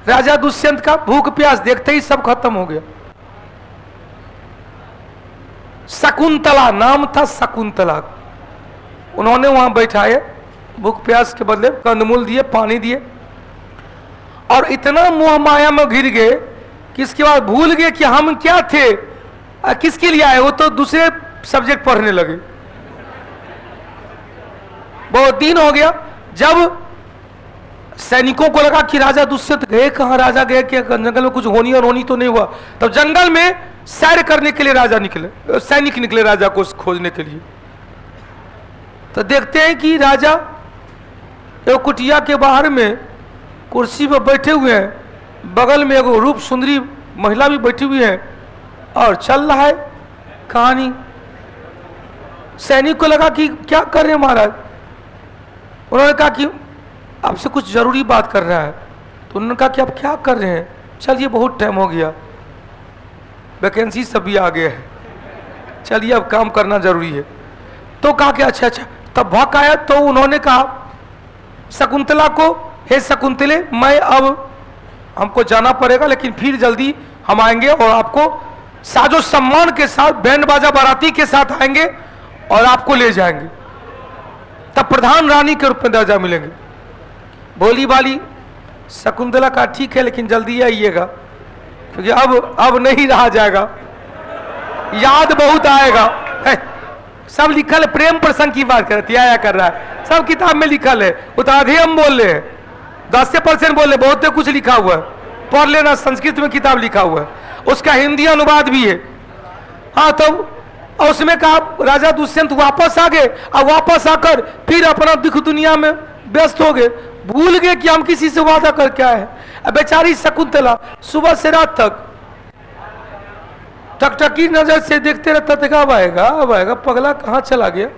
राजा दुष्यंत का भूख प्यास देखते ही सब खत्म हो गया। शकुंतला नाम था, शकुंतला। उन्होंने वहां बैठाए, भूख प्यास के बदले कंदमूल दिए, पानी दिए, और इतना मोह माया में घिर गए कि इसके बाद भूल गए कि हम क्या थे, किसके लिए आए। वो तो दूसरे सब्जेक्ट पढ़ने लगे। बहुत दिन हो गया। जब सैनिकों को लगा कि राजा दुष्यंत गए कहां, राजा गए कि जंगल में कुछ होनी और होनी तो नहीं हुआ, तब जंगल में सैर करने के लिए राजा निकले, सैनिक निकले राजा को खोजने के लिए। तो देखते हैं कि राजा एक कुटिया के बाहर में कुर्सी पर बैठे हुए हैं, बगल में एक रूप सुंदरी महिला भी बैठी हुई है, और चल रहा है कहानी। सैनिक को लगा कि क्या कर रहे हैं महाराज। उन्होंने कहा कि आपसे कुछ जरूरी बात कर रहा है। तो उन्होंने कहा कि आप क्या कर रहे हैं, चलिए बहुत टाइम हो गया, वैकेंसी सब भी आ गया है, चलिए अब काम करना जरूरी है। तो कहा कि अच्छा अच्छा। तब भक्त आया तो उन्होंने कहा शकुंतला को, हे शकुंतले, मैं अब हमको जाना पड़ेगा, लेकिन फिर जल्दी हम आएंगे और आपको साजो सम्मान के साथ, बैंड बाजा बाराती के साथ आएंगे और आपको ले जाएंगे, तब प्रधान रानी के रूप में दर्जा मिलेंगे। बोली वाली शकुंतला का ठीक है, लेकिन जल्दी आइएगा, क्योंकि अब नहीं रहा जाएगा, याद बहुत आएगा। सब लिखल है, प्रेम प्रसंग की बात करती आया कर रहा है, सब किताब में लिखल है। वो तो आधे हम बोल रहे हैं, 10% बोल रहे, बहुत कुछ लिखा हुआ है, पढ़ लेना, संस्कृत में किताब लिखा हुआ है, उसका हिंदी अनुवाद भी है। हाँ, तब और उसमें कहा राजा दुष्यंत वापस आ गए, और वापस आकर फिर अपना दुख दुनिया में व्यस्त हो गए, भूल गए कि हम किसी से वादा करके आए हैं। अब बेचारी शकुंतला सुबह से रात तक टकटकी नजर से देखते रहता था, अब आएगा, पगला कहां चला गया।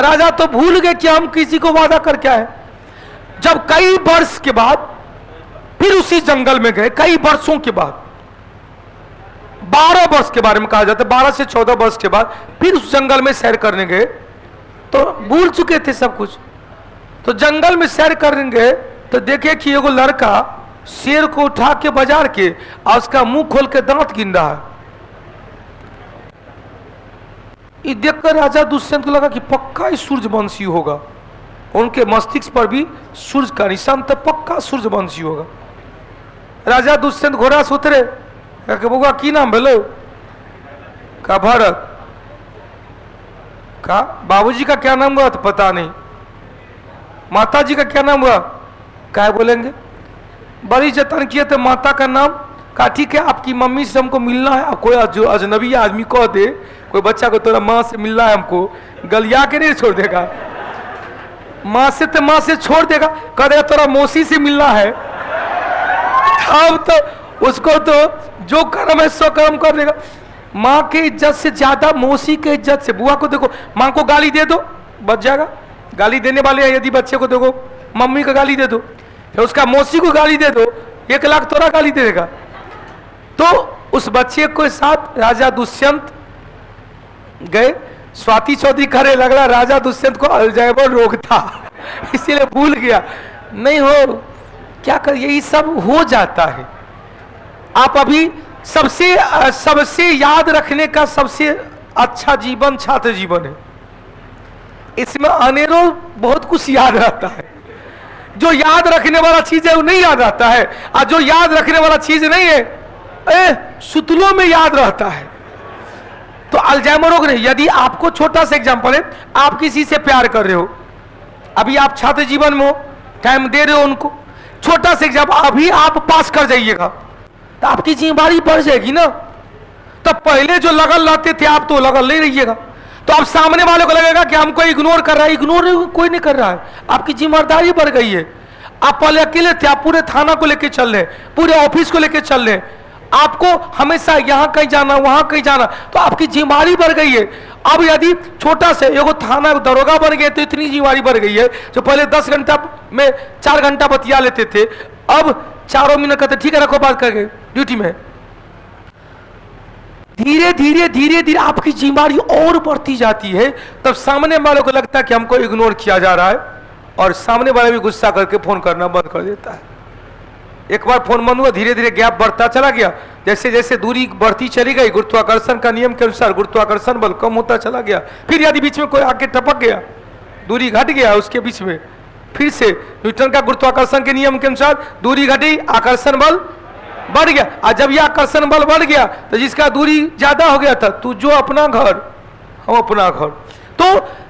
राजा तो भूल गए कि हम किसी को वादा करके आए। जब कई वर्ष के बाद फिर उसी जंगल में गए, कई वर्षों के बाद, 12 वर्ष के बारे में कहा जाता है, 12 से 14 वर्ष के बाद फिर उस जंगल में सैर करने गए, तो भूल चुके थे सब कुछ। तो जंगल में सैर करने गए तो देखे कि एगो लड़का शेर को उठा के बाजार के और उसका मुंह खोल के दांत गिन रहा है। ये देखकर राजा दुष्यंत को लगा कि पक्का ही सूर्यवंशी होगा, उनके मस्तिष्क पर भी सूर्य का निशान, तो पक्का सूर्यवंशी होगा। राजा दुष्यंत घोड़ा से उतरे, बउआ की नाम भेलो, का भरत, का बाबूजी का क्या नाम हुआ, तो पता नहीं, माता जी का क्या नाम हुआ, क्या बोलेंगे, बड़ी जतन किए तो माता का नाम, कहा ठीक है आपकी मम्मी से हमको मिलना है। अब कोई जो अजनबी आदमी कह दे, कोई बच्चा को तोरा माँ से मिलना है हमको, गलिया के नहीं छोड़ देगा, माँ से तो माँ से छोड़ देगा, कह देगा तोरा मौसी से मिलना है, अब तो उसको तो जो कर्म है सो कर्म कर देगा। माँ के इज्जत से ज्यादा मौसी के इज्जत से, बुआ को देखो, माँ को गाली दे दो बच जाएगा, गाली देने वाले यदि बच्चे को देखो, मम्मी को गाली दे दो, फिर उसका मौसी को गाली दे दो, 1 लाख तोरा गाली दे देगा। तो उस बच्चे के साथ राजा दुष्यंत गए। स्वाति चौधरी करे लग रहा राजा दुष्यंत को अल्जाइमर रोग था इसीलिए भूल गया। नहीं हो, क्या कर, यही सब हो जाता है। आप अभी सबसे याद रखने का सबसे अच्छा जीवन छात्र जीवन है। इसमें अनेरों बहुत कुछ याद रहता है, जो याद रखने वाला चीज है वो नहीं याद रहता है, और जो याद रखने वाला चीज नहीं है सुतलों में याद रहता है। तो अल्जाइमर रोग नहीं। यदि आपको छोटा सा एग्जांपल है, आप किसी से प्यार कर रहे हो, अभी आप छात्र जीवन में हो, टाइम दे रहे हो उनको, छोटा सा एग्जांपल, अभी आप पास कर जाइएगा तो आपकी जिम्मेदारी बढ़ जाएगी ना। तो पहले जो लगल रहते थे आप, तो लगल नहीं रहिएगा, तो अब सामने वाले को लगेगा कि हमको इग्नोर कर रहा है। इग्नोर कोई नहीं कर रहा है, आपकी जिम्मेदारी बढ़ गई है। आप पहले अकेले थे, आप पूरे थाना को लेकर चल रहे, पूरे ऑफिस को लेकर चल रहे, आपको हमेशा यहाँ कहीं जाना वहां कहीं जाना, तो आपकी जिम्मेदारी बढ़ गई है। अब यदि छोटा से एगो थाना दरोगा बन गए तो इतनी जिम्मेदारी बढ़ गई है, जो पहले 10 घंटा में 4 घंटा बतिया लेते थे, अब 4 मिनट कहते ठीक है रखो बात करके ड्यूटी में। धीरे धीरे आपकी जिम्मेदारी और बढ़ती जाती है, तब सामने वाले को लगता है कि हमको इग्नोर किया जा रहा है, और सामने वाला भी गुस्सा करके फोन करना बंद कर देता है। एक बार फोन बंद हुआ, धीरे धीरे गैप बढ़ता चला गया। जैसे जैसे दूरी बढ़ती चली गई, गुरुत्वाकर्षण का नियम के अनुसार गुरुत्वाकर्षण बल कम होता चला गया। फिर यदि बीच में कोई आके टपक गया, दूरी घट गया उसके बीच में, फिर से न्यूटन का गुरुत्वाकर्षण के नियम के अनुसार दूरी घटी, आकर्षण बल बढ़ गया। और जब यह आकर्षण बल बढ़ गया तो जिसका दूरी ज्यादा हो गया था, तू जो अपना घर हम अपना घर। तो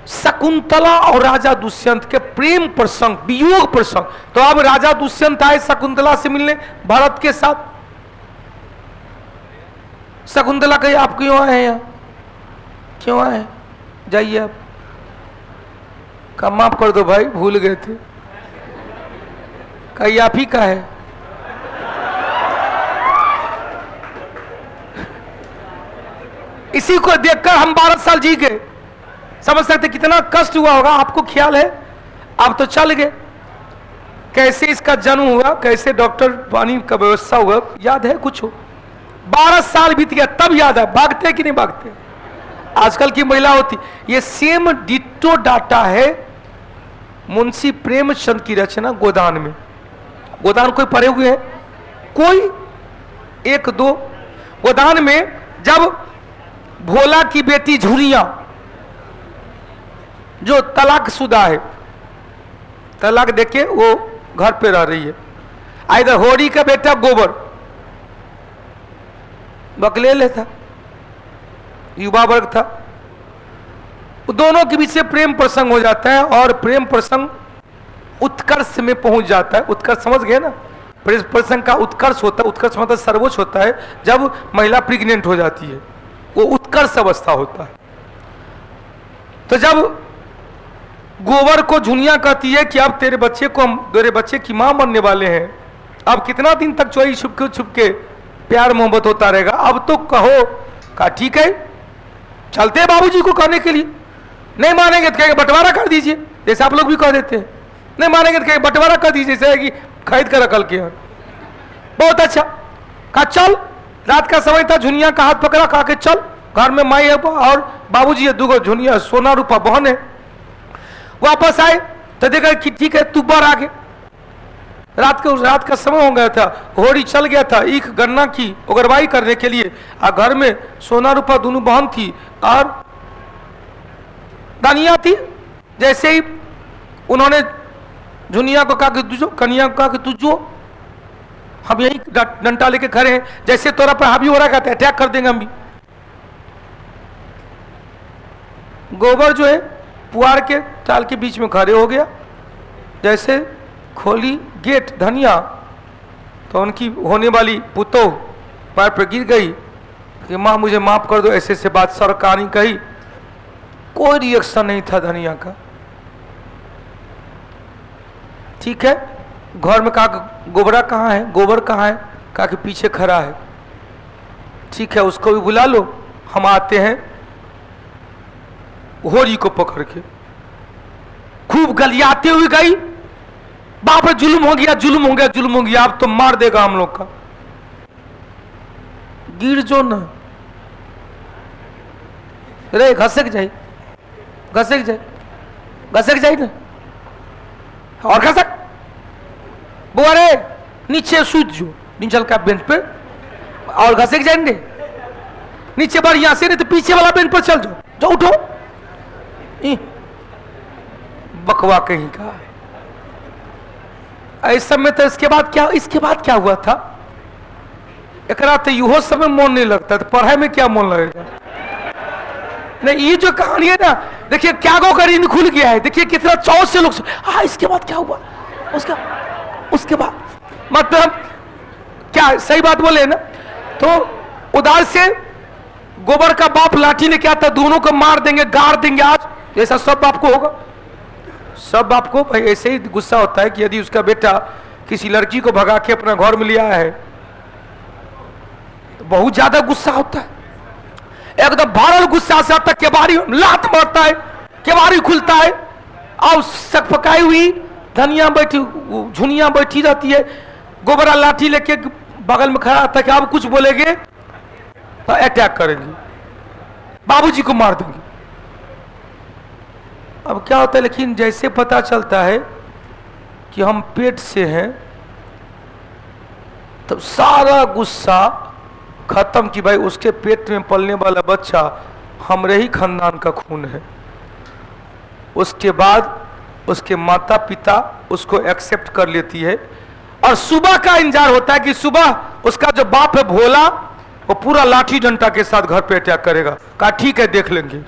शकुंतला और राजा दुष्यंत के प्रेम प्रसंग, वियोग प्रसंग। तो अब राजा दुष्यंत आए शकुंतला से मिलने भरत के साथ। शकुंतला कही आप क्यों आए हैं यहाँ, क्यों आए, जाइए आप। कहा माफ कर दो भाई, भूल गए थे। कही आप ही का है। इसी को देखकर हम 12 साल जी गए। समझ सकते कितना कष्ट हुआ होगा, आपको ख्याल है। अब तो चल गए, कैसे इसका जन्म हुआ, कैसे डॉक्टर पानी का व्यवस्था हुआ, याद है कुछ हो? 12 साल बीत गया तब याद है। भागते कि नहीं भागते? आजकल की महिला होती। ये सेम डिट्टो डाटा है मुंशी प्रेमचंद की रचना गोदान में। गोदान कोई पढ़े हुए हैं? कोई एक दो। गोदान में जब भोला की बेटी झुरिया, जो तलाकशुदा है, तलाक देके वो घर पे रह रही है, इधर होरी का बेटा गोबर बकलेल था, युवा वर्ग था, दोनों के बीच से प्रेम प्रसंग हो जाता है और प्रेम प्रसंग उत्कर्ष में पहुंच जाता है। उत्कर्ष समझ गए ना? प्रेम प्रसंग का उत्कर्ष होता है, उत्कर्ष मतलब सर्वोच्च होता है जब महिला प्रेग्नेंट हो जाती है, वो उत्कर्ष अवस्था होता है। तो जब गोबर को झुनिया कहती है कि अब तेरे बच्चे की मां बनने वाले हैं, अब कितना दिन तक चोरी छुपके प्यार मोहब्बत होता रहेगा, अब तो कहो। कहा ठीक है, चलते हैं बाबूजी को कहने के लिए। नहीं मानेंगे तो कहेंगे बंटवारा कर दीजिए, जैसे आप लोग भी कह देते हैं। नहीं मानेंगे तो कहेंगे बंटवारा कर दीजिए, जैसे कि खरीद कर रखल के। बहुत अच्छा। कहा चल, रात का समय था, झुनिया का हाथ पकड़ा, कहा के चल, घर में माई है और बाबूजी है, दूगो झुनिया सोना रूपा बहन है। वापस आए तो देखा कि ठीक है तू बार आगे। रात का समय हो गया था, होड़ी चल गया था, ईख गन्ना की उगरवाई करने के लिए, और घर में सोना रूपा दोनों बहन थी और दानिया थी। जैसे ही उन्होंने झुनिया को कहा कि तुझो, कन्या को कहा कि तुझो, हम यही डंडा लेके खड़े हैं, जैसे तोरा पर हावी हो रहा है, अटैक कर देंगे हम भी। गोबर जो है पुआर के टाल के बीच में खड़े हो गया। जैसे खोली गेट धनिया, तो उनकी होने वाली पुतोह पैर पर गिर गई कि माँ मुझे माफ कर दो, ऐसे ऐसे बात सर कहानी कही। कोई रिएक्शन नहीं था धनिया का। ठीक है, घर में कहा गोबरा कहाँ है, गोबर कहाँ है, कहा कि पीछे खड़ा है। ठीक है, उसको भी बुला लो, हम आते हैं। होरी को पकड़ के खूब गलियाते हुए गई, बाप रे जुल्म हो गया, जुल्म हो गया, जुल्म हो गया, अब तो मार देगा हम लोग का। गिर जो न रे, घसक जाए, घसक जाए, घसक जाए ना, और घसक बुआ रे, नीचे सूत जो नीचल का बेंच पे, और घसक जाएंगे नीचे बढ़िया से, नहीं तो पीछे वाला बेंच पर चल जाओ, जाओ उठो। बकवा कहीं का। इस समय तो इसके बाद क्या हुआ था? एकरा तो युहो समय मन नहीं लगता, तो पढ़ाई में क्या मन लगेगा? नहीं, ये जो कहानी है ना, देखिए क्या गो का ऋण खुल गया है, देखिए कितना चौथ से लोग। हाँ, इसके बाद क्या हुआ? उसके बाद मतलब क्या, सही बात बोले ना? तो उधर से गोबर का बाप लाठी लेके आता, दोनों को मार देंगे, गाड़ देंगे आज, जैसा सब बाप को होगा। सब बाप को भाई ऐसे ही गुस्सा होता है कि यदि उसका बेटा किसी लड़की को भगा के अपना घर में लिया है तो बहुत ज्यादा गुस्सा होता है, एकदम भरल गुस्सा से आता, केवाड़ी लात मारता है, केवाड़ी खुलता है, और सकपकाई हुई धनिया बैठी, झुनिया बैठी रहती है, गोबरा लाठी लेके बगल में खड़ा था कि अब कुछ बोलेंगे तो अटैक करेंगे, बाबूजी को मार देंगे। अब क्या होता है, लेकिन जैसे पता चलता है कि हम पेट से हैं, तब सारा गुस्सा खत्म कि भाई उसके पेट में पलने वाला बच्चा हमरे ही खानदान का खून है। उसके बाद उसके माता पिता उसको एक्सेप्ट कर लेती है और सुबह का इंतजार होता है कि सुबह उसका जो बाप है भोला वो पूरा लाठी डंडा के साथ घर पे अटैक करेगा। कहा ठीक है देख लेंगे।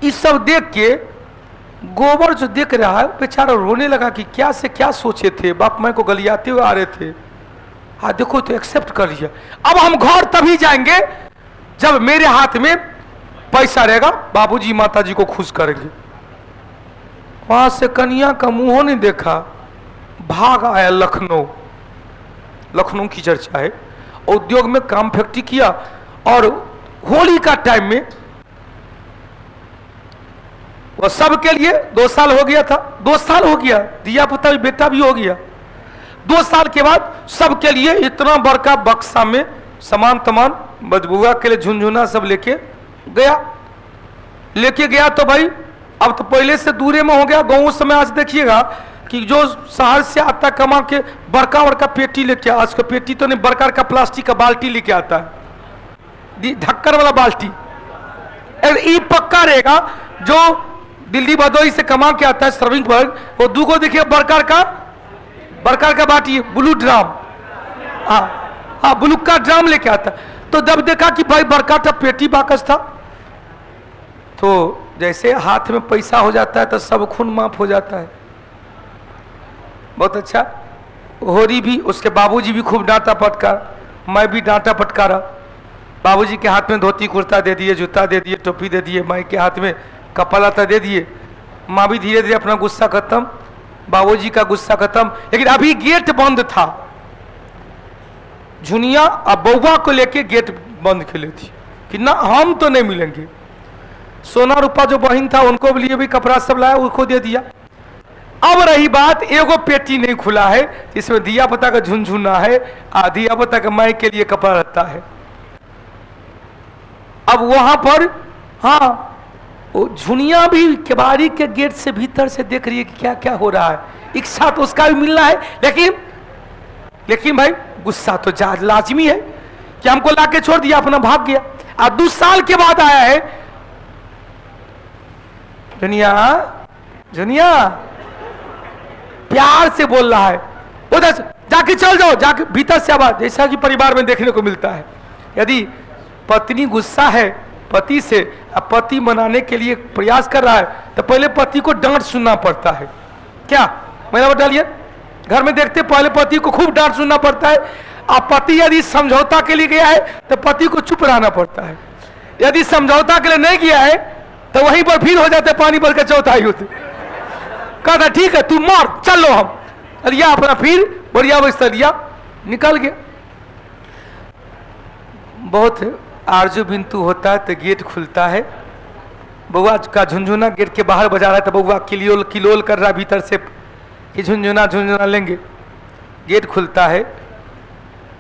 इस सब देख के गोबर जो देख रहा है बेचारा रोने लगा कि क्या से क्या सोचे थे, बाप माँ को गलियाते हुए आ रहे थे, हाँ देखो तो एक्सेप्ट कर लिया। अब हम घर तभी जाएंगे जब मेरे हाथ में पैसा रहेगा, बाबूजी माताजी को खुश करेंगे। वहां से कन्या का मुंह नहीं देखा, भाग आया लखनऊ। लखनऊ की चर्चा है, उद्योग में काम फैक्ट्री किया और होली का टाइम में वो सबके लिए 2 साल हो गया था, 2 साल हो गया, दिया पुता बेटा भी हो गया। 2 साल के बाद सबके लिए इतना बड़का बक्सा में सामान तमान बदबुआ के लिए झुनझुना सब लेके गया। तो भाई अब तो पहले से दूरे में हो गया। गाँव समय आज देखिएगा कि जो शहर से आता कमा के बड़का बड़का पेटी लेके, आज का पेटी तो नहीं, बड़का का प्लास्टिक का बाल्टी लेके आता है, ढक्कन वाला बाल्टी। ये पक्का रहेगा जो दिल्ली भदोही से कमा के आता है सर्विंग पर, वो दूगो देखिए बड़का का बाटी, ब्लू ड्राम, हाँ ब्लू का ड्राम लेके आता। तो जब देखा कि भाई बड़का का पेटी बाकस था, तो जैसे हाथ में पैसा हो जाता है तो सब खून माफ हो जाता है। बहुत अच्छा। होरी भी, उसके बाबूजी भी खूब डांटा फटकार, मैं भी डांटा फटकारा। बाबूजी के हाथ में धोती कुर्ता दे दिए, जूता दे दिए, टोपी दे दिए, माई के हाथ में कपड़ा लता दे दिए। माँ भी धीरे धीरे अपना गुस्सा खत्म, बाबूजी का गुस्सा खत्म। लेकिन अभी गेट बंद था, झुनिया अब बउआ को लेके गेट बंद खेले थी कि ना हम तो नहीं मिलेंगे। सोना रूपा जो बहन था उनको लिए भी कपड़ा सब लाया, उसको दे दिया। अब रही बात, एगो पेटी नहीं खुला है इसमें दिया पता का झुनझुना है, दिया पता का माई के लिए कपड़ा रहता है। अब वहां पर हाँ वो झुनिया भी केबाड़ी के गेट से भीतर से देख रही है कि क्या क्या हो रहा है। एक साथ उसका भी मिलना है, लेकिन भाई गुस्सा तो लाजमी है कि हमको लाके छोड़ दिया, अपना भाग गया। अब 2 साल के बाद आया है, झुनिया प्यार से बोल रहा है, उधर जाके चल जाओ, जाके भीतर से आवाज, जैसा कि परिवार में देखने को मिलता है। यदि पत्नी गुस्सा है पति से, अब पति मनाने के लिए प्रयास कर रहा है तो पहले पति को डांट सुनना पड़ता है। क्या मैंने बता लिया, घर में देखते पहले पति को खूब डांट सुनना पड़ता है। अब पति यदि समझौता के लिए गया है तो पति को चुप रहना पड़ता है। यदि समझौता के लिए नहीं गया है तो वहीं पर फिर हो जाते पानी भर के चौथाई होते। कहता ठीक है तू मार, चलो हम लिया अपना, फिर बढ़िया बस्ता लिया, निकल गया। बहुत आरजू बिंतु होता है तो गेट खुलता है, बउआ का झुनझुना गेट के बाहर बजा रहा है तो बउआ किलोल कर रहा भीतर से कि झुनझुना लेंगे। गेट खुलता है,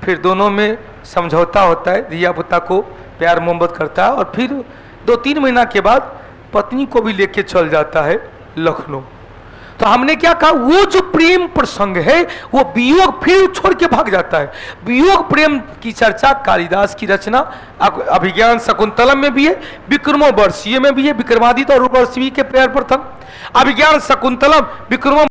फिर दोनों में समझौता होता है, दिया पुता को प्यार मोहब्बत करता है और फिर 2-3 महीना के बाद पत्नी को भी लेके चल जाता है लखनऊ। तो हमने क्या कहा, वो जो प्रेम प्रसंग है वो वियोग फिर छोड़ के भाग जाता है। वियोग प्रेम की चर्चा कालिदास की रचना अभिज्ञान शकुंतलम में भी है, विक्रमो वर्षीय में भी है, विक्रमादित्य और वर्षीय के प्यार प्रथम। अभिज्ञान शकुंतलम विक्रमो